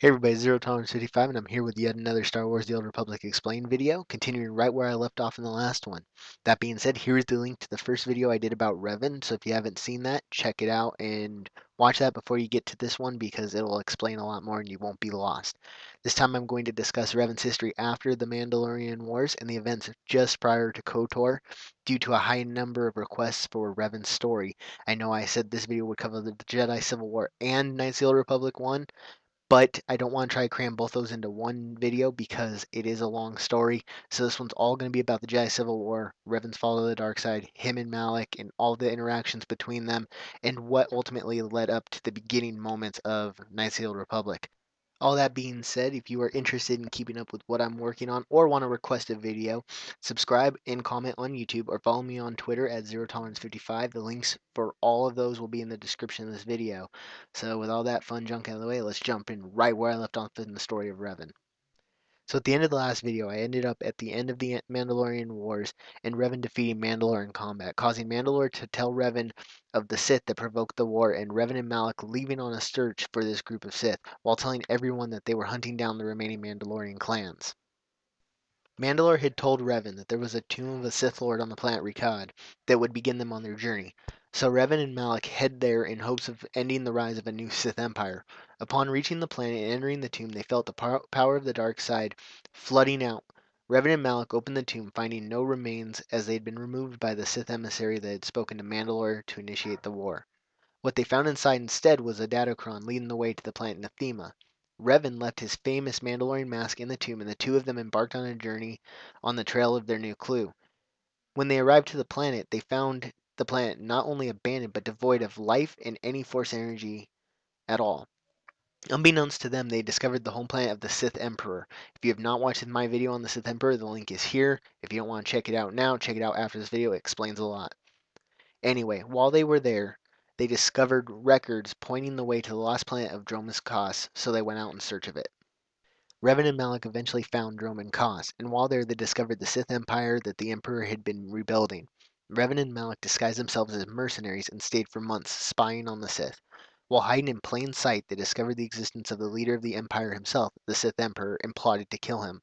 Hey everybody, ZeroTolerence55, and I'm here with yet another Star Wars The Old Republic Explained video, continuing right where I left off in the last one. That being said, here's the link to the first video I did about Revan, so if you haven't seen that, check it out and watch that before you get to this one because it'll explain a lot more and you won't be lost. This time I'm going to discuss Revan's history after the Mandalorian Wars and the events just prior to KOTOR. Due to a high number of requests for Revan's story, I know I said this video would cover the Jedi Civil War and Knights of the Old Republic 1, but I don't want to try to cram both those into one video because it is a long story. So this one's all going to be about the Jedi Civil War, Revan's fall to the dark side, him and Malak, and all the interactions between them, and what ultimately led up to the beginning moments of Knights of the Old Republic. All that being said, if you are interested in keeping up with what I'm working on or want to request a video, subscribe and comment on YouTube or follow me on Twitter at ZeroTolerance55. The links for all of those will be in the description of this video. So with all that fun junk out of the way, let's jump in right where I left off in the story of Revan. So at the end of the last video, I ended up at the end of the Mandalorian Wars and Revan defeating Mandalore in combat, causing Mandalore to tell Revan of the Sith that provoked the war, and Revan and Malak leaving on a search for this group of Sith, while telling everyone that they were hunting down the remaining Mandalorian clans. Mandalore had told Revan that there was a tomb of a Sith Lord on the planet Rikad that would begin them on their journey. So Revan and Malak head there in hopes of ending the rise of a new Sith Empire. Upon reaching the planet and entering the tomb, they felt the power of the dark side flooding out. Revan and Malak opened the tomb, finding no remains as they had been removed by the Sith emissary that had spoken to Mandalore to initiate the war. What they found inside instead was a datacron leading the way to the planet Nathema. Revan left his famous Mandalorian mask in the tomb, and the two of them embarked on a journey on the trail of their new clue. When they arrived to the planet, they found the planet not only abandoned but devoid of life and any force energy at all. Unbeknownst to them, they discovered the home planet of the Sith Emperor. If you have not watched my video on the Sith Emperor, the link is here. If you don't want to check it out now, check it out after this video. It explains a lot. Anyway, while they were there, they discovered records pointing the way to the lost planet of Dromas Kos, so they went out in search of it. Revan and Malak eventually found Droman Kos, and while there they discovered the Sith Empire that the Emperor had been rebuilding. Revan and Malak disguised themselves as mercenaries and stayed for months spying on the Sith. While hiding in plain sight, they discovered the existence of the leader of the Empire himself, the Sith Emperor, and plotted to kill him.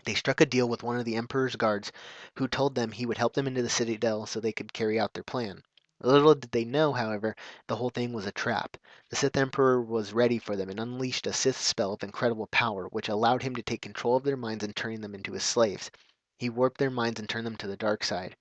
They struck a deal with one of the Emperor's guards, who told them he would help them into the Citadel so they could carry out their plan. Little did they know, however, the whole thing was a trap. The Sith Emperor was ready for them and unleashed a Sith spell of incredible power, which allowed him to take control of their minds and turning them into his slaves. He warped their minds and turned them to the dark side.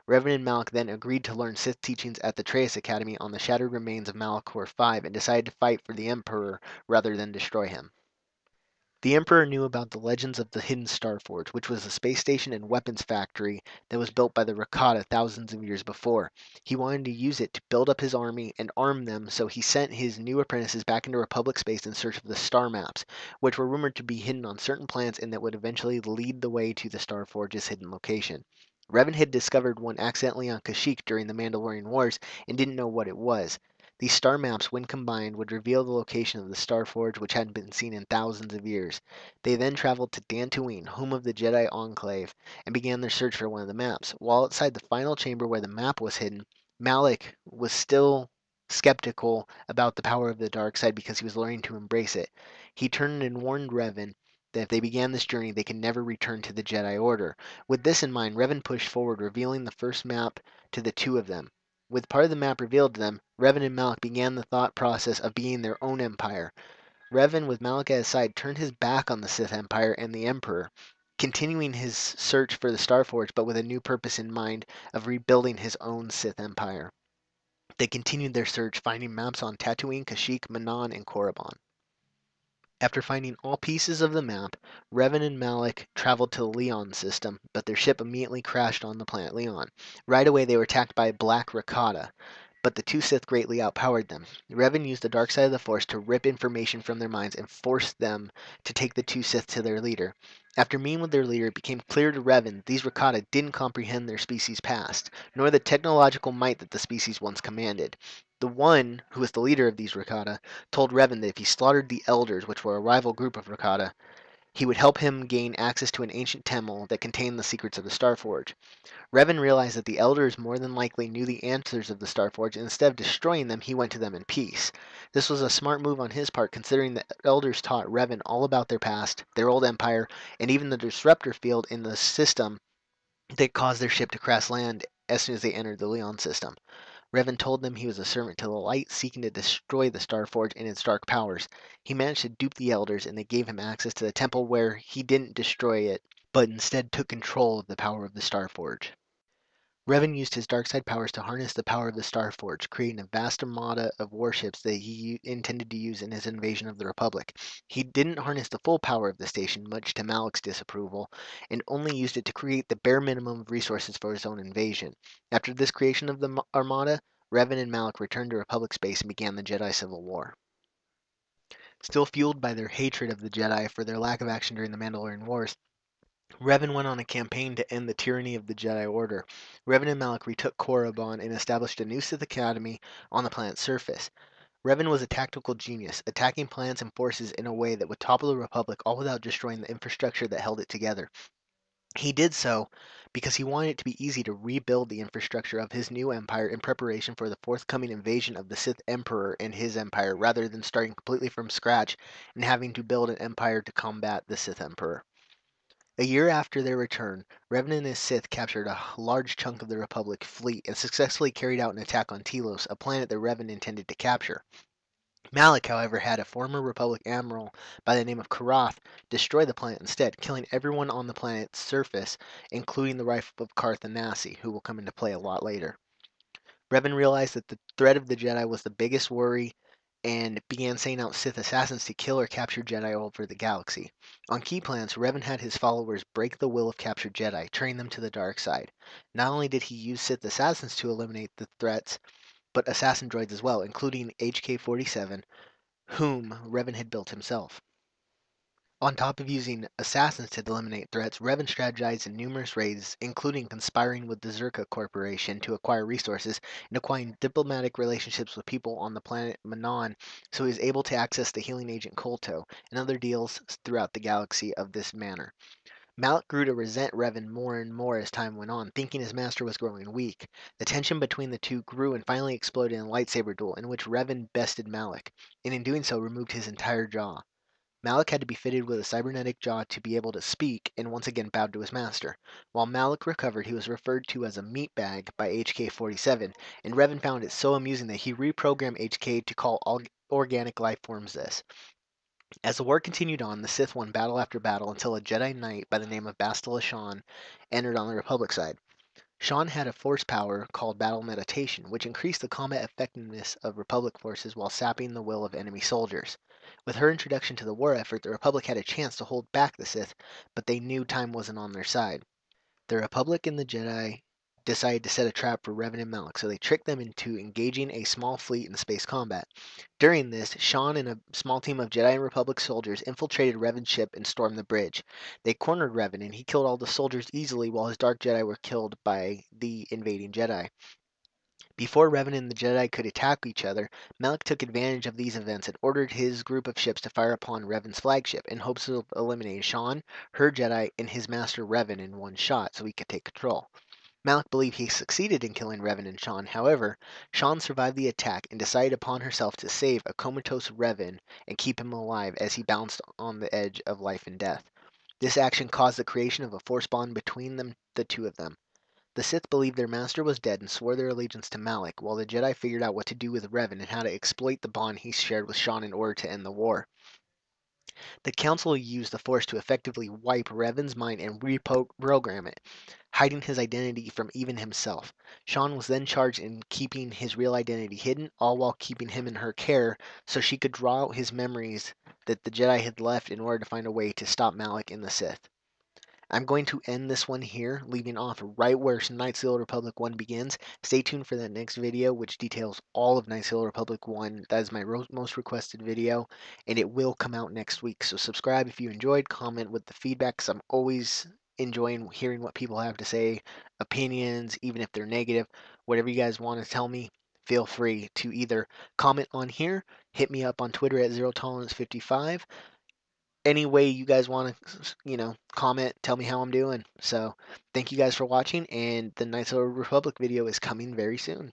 Revan and Malak then agreed to learn Sith teachings at the Trace Academy on the shattered remains of Malachor V and decided to fight for the Emperor rather than destroy him. The Emperor knew about the legends of the Hidden Starforge, which was a space station and weapons factory that was built by the Rakata thousands of years before. He wanted to use it to build up his army and arm them, so he sent his new apprentices back into Republic space in search of the star maps, which were rumored to be hidden on certain planets and that would eventually lead the way to the Starforge's hidden location. Revan had discovered one accidentally on Kashyyyk during the Mandalorian Wars and didn't know what it was. These star maps, when combined, would reveal the location of the Starforge, which hadn't been seen in thousands of years. They then traveled to Dantooine, home of the Jedi Enclave, and began their search for one of the maps. While outside the final chamber where the map was hidden, Malak was still skeptical about the power of the dark side because he was learning to embrace it. He turned and warned Revan that if they began this journey, they can never return to the Jedi Order. With this in mind, Revan pushed forward, revealing the first map to the two of them. With part of the map revealed to them, Revan and Malak began the thought process of being their own empire. Revan, with Malak at his side, turned his back on the Sith Empire and the Emperor, continuing his search for the Starforge, but with a new purpose in mind of rebuilding his own Sith Empire. They continued their search, finding maps on Tatooine, Kashyyyk, Manaan, and Korriban. After finding all pieces of the map, Revan and Malak traveled to the Leon system, but their ship immediately crashed on the planet Leon. Right away, they were attacked by Black Rakata, but the two Sith greatly outpowered them. Revan used the dark side of the Force to rip information from their minds and force them to take the two Sith to their leader. After meeting with their leader, it became clear to Revan these Rakata didn't comprehend their species' past, nor the technological might that the species once commanded. The one, who was the leader of these Rakata, told Revan that if he slaughtered the Elders, which were a rival group of Rakata, He would help him gain access to an ancient temple that contained the secrets of the Starforge. Revan realized that the elders more than likely knew the answers of the Starforge, and instead of destroying them, he went to them in peace. This was a smart move on his part, considering the elders taught Revan all about their past, their old empire, and even the disruptor field in the system that caused their ship to crash land as soon as they entered the Leon system. Revan told them he was a servant to the light, seeking to destroy the Starforge and its dark powers. He managed to dupe the elders, and they gave him access to the temple where he didn't destroy it, but instead took control of the power of the Starforge. Revan used his dark side powers to harness the power of the Starforge, creating a vast armada of warships that he intended to use in his invasion of the Republic. He didn't harness the full power of the station, much to Malik's disapproval, and only used it to create the bare minimum of resources for his own invasion. After this creation of the armada, Revan and Malik returned to Republic space and began the Jedi Civil War. Still fueled by their hatred of the Jedi for their lack of action during the Mandalorian Wars, Revan went on a campaign to end the tyranny of the Jedi Order. Revan and Malik retook Korriban and established a new Sith Academy on the planet's surface. Revan was a tactical genius, attacking plans and forces in a way that would topple the Republic, all without destroying the infrastructure that held it together. He did so because he wanted it to be easy to rebuild the infrastructure of his new empire in preparation for the forthcoming invasion of the Sith Emperor and his empire, rather than starting completely from scratch and having to build an empire to combat the Sith Emperor. A year after their return, Revan and his Sith captured a large chunk of the Republic fleet and successfully carried out an attack on Telos, a planet that Revan intended to capture. Malik, however, had a former Republic admiral by the name of Karath destroy the planet instead, killing everyone on the planet's surface, including the wife of Karth and Nasi, who will come into play a lot later. Revan realized that the threat of the Jedi was the biggest worry and began sending out Sith assassins to kill or capture Jedi all over the galaxy. On key plans, Revan had his followers break the will of captured Jedi, turning them to the dark side. Not only did he use Sith assassins to eliminate the threats, but assassin droids as well, including HK-47, whom Revan had built himself. On top of using assassins to eliminate threats, Revan strategized in numerous raids, including conspiring with the Zerka Corporation to acquire resources and acquiring diplomatic relationships with people on the planet Manon, so he was able to access the healing agent Kolto and other deals throughout the galaxy of this manner. Malik grew to resent Revan more and more as time went on, thinking his master was growing weak. The tension between the two grew and finally exploded in a lightsaber duel in which Revan bested Malik, and in doing so removed his entire jaw. Malik had to be fitted with a cybernetic jaw to be able to speak, and once again bowed to his master. While Malik recovered, he was referred to as a meatbag by HK-47, and Revan found it so amusing that he reprogrammed HK to call all organic life forms this. As the war continued on, the Sith won battle after battle until a Jedi Knight by the name of Bastion entered on the Republic side. Sean had a force power called Battle Meditation, which increased the combat effectiveness of Republic forces while sapping the will of enemy soldiers. With her introduction to the war effort, the Republic had a chance to hold back the Sith, but they knew time wasn't on their side. The Republic and the Jedi decided to set a trap for Revan and Malik, so they tricked them into engaging a small fleet in space combat. During this, Sean and a small team of Jedi and Republic soldiers infiltrated Revan's ship and stormed the bridge. They cornered Revan, and he killed all the soldiers easily while his Dark Jedi were killed by the invading Jedi. Before Revan and the Jedi could attack each other, Malik took advantage of these events and ordered his group of ships to fire upon Revan's flagship in hopes of eliminating Sean, her Jedi, and his master Revan in one shot so he could take control. Malik believed he succeeded in killing Revan and Sean. However, Sean survived the attack and decided upon herself to save a comatose Revan and keep him alive as he bounced on the edge of life and death. This action caused the creation of a force bond between the two of them. The Sith believed their master was dead and swore their allegiance to Malik, while the Jedi figured out what to do with Revan and how to exploit the bond he shared with Sean in order to end the war. The Council used the Force to effectively wipe Revan's mind and reprogram it, hiding his identity from even himself. Sean was then charged in keeping his real identity hidden, all while keeping him in her care so she could draw out his memories that the Jedi had left in order to find a way to stop Malik and the Sith. I'm going to end this one here, leaving off right where Knights of the Old Republic 1 begins. Stay tuned for that next video, which details all of Knights of the Old Republic 1. That is my most requested video, and it will come out next week. So subscribe if you enjoyed, comment with the feedback, because I'm always enjoying hearing what people have to say, opinions, even if they're negative. Whatever you guys want to tell me, feel free to either comment on here, hit me up on Twitter at ZeroTolerence55, any way you guys want to, comment, tell me how I'm doing. So thank you guys for watching, and the Knights of the Republic video is coming very soon.